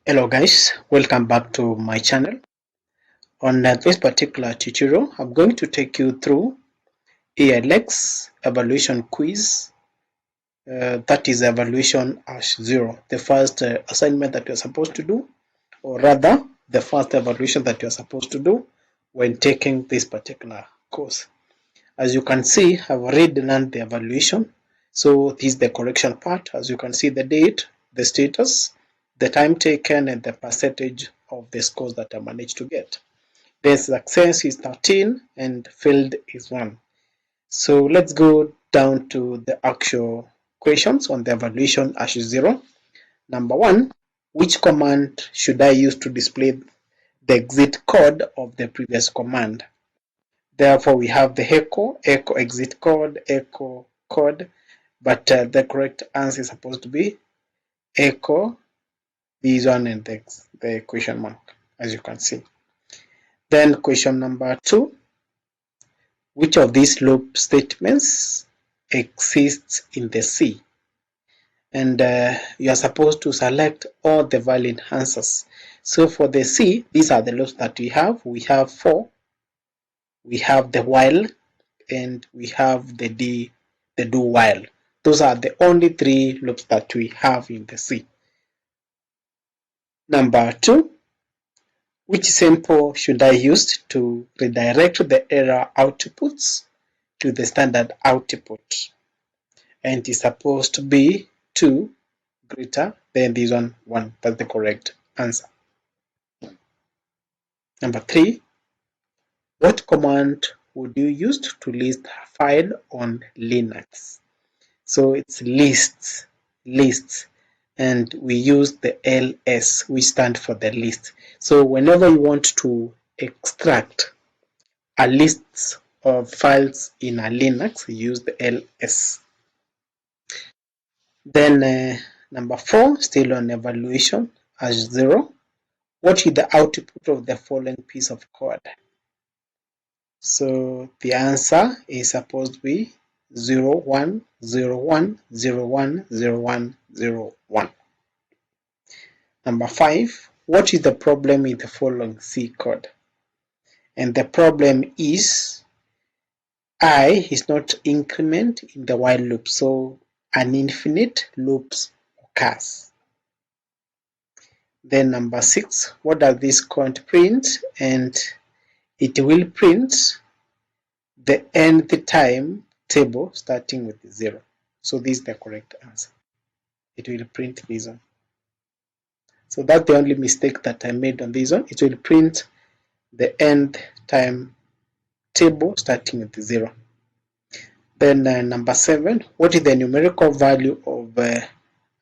Hello guys, welcome back to my channel. On this particular tutorial, I'm going to take you through ALX evaluation quiz. That is evaluation #0, the first assignment that you're supposed to do, or rather, the first evaluation that you're supposed to do when taking this particular course. As you can see, I've already done the evaluation. So this is the correction part. As you can see, the date, the status, the time taken, and the percentage of the scores that I managed to get. The success is 13 and failed is 1. So let's go down to the actual questions on the evaluation #0. Number 1, which command should I use to display the exit code of the previous command? Therefore, we have the echo exit code, echo code, but the correct answer is supposed to be echo this one and the question mark, as you can see. Then question number 2, which of these loop statements exists in the C? And you are supposed to select all the valid answers. So for the C, these are the loops that we have. We have for, we have the while, and we have the do while. Those are the only 3 loops that we have in the C. Number 2, which sample should I use to redirect the error outputs to the standard output? And it's supposed to be 2 greater than this one 1. That's the correct answer. Number 3, what command would you use to list a file on Linux? So it's lists, and we use the ls, which stand for the list. So whenever you want to extract a list of files in a Linux, you use the ls. Then number 4, still on evaluation #0, what is the output of the following piece of code? So the answer is supposed to be 0 1 0 1 0 1 0 1 0 1. Number 5, what is the problem with the following C code? And the problem is I is not increment in the while loop, so an infinite loops occurs. Then number 6, what does this code print? And it will print the nth time table starting with 0. So this is the correct answer. It will print this one. So that's the only mistake that I made on this one. It will print the nth time table starting with 0. Then number 7, what is the numerical value of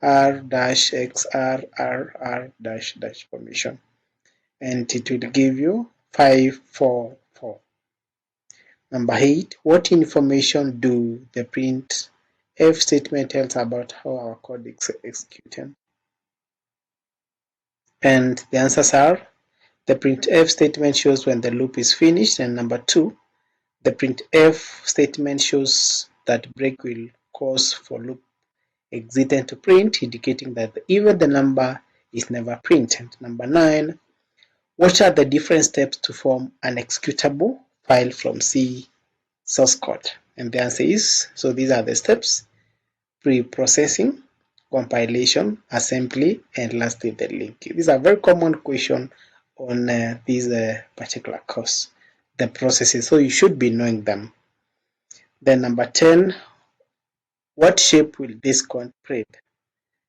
r-x r formation? And it will give you 5 4 4. Number 8, what information do the printf statement tells about how our code is executing? And the answers are, the printf statement shows when the loop is finished, and number 2, the printf statement shows that break will cause for loop exiting to print, indicating that even the number is never printed. Number 9, what are the different steps to form an executable file from C source code? And the answer is, so these are the steps: pre-processing, compilation, assembly, and lastly the link. These are very common questions on this particular course, the processes, so you should be knowing them. Then number 10, what shape will this code print?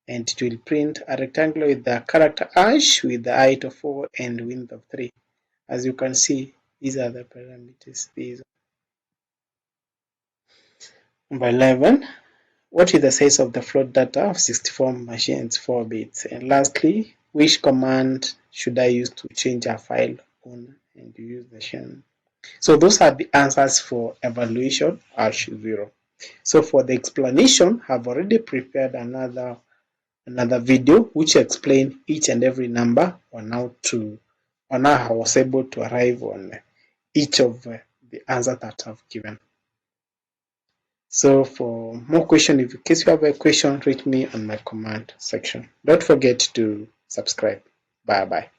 And it will print a rectangle with the character hash with the height of 4 and width of 3. As you can see, these are the parameters. Number 11, what is the size of the float data of 64 machines 4 bits? And lastly, which command should I use to change a file on and use the chain? So those are the answers for evaluation #0. So for the explanation, I've already prepared another video which explains each and every number on how I was able to arrive on each of the answers that I've given. So for more questions, in case you have a question, reach me on my comment section. Don't forget to subscribe. Bye bye.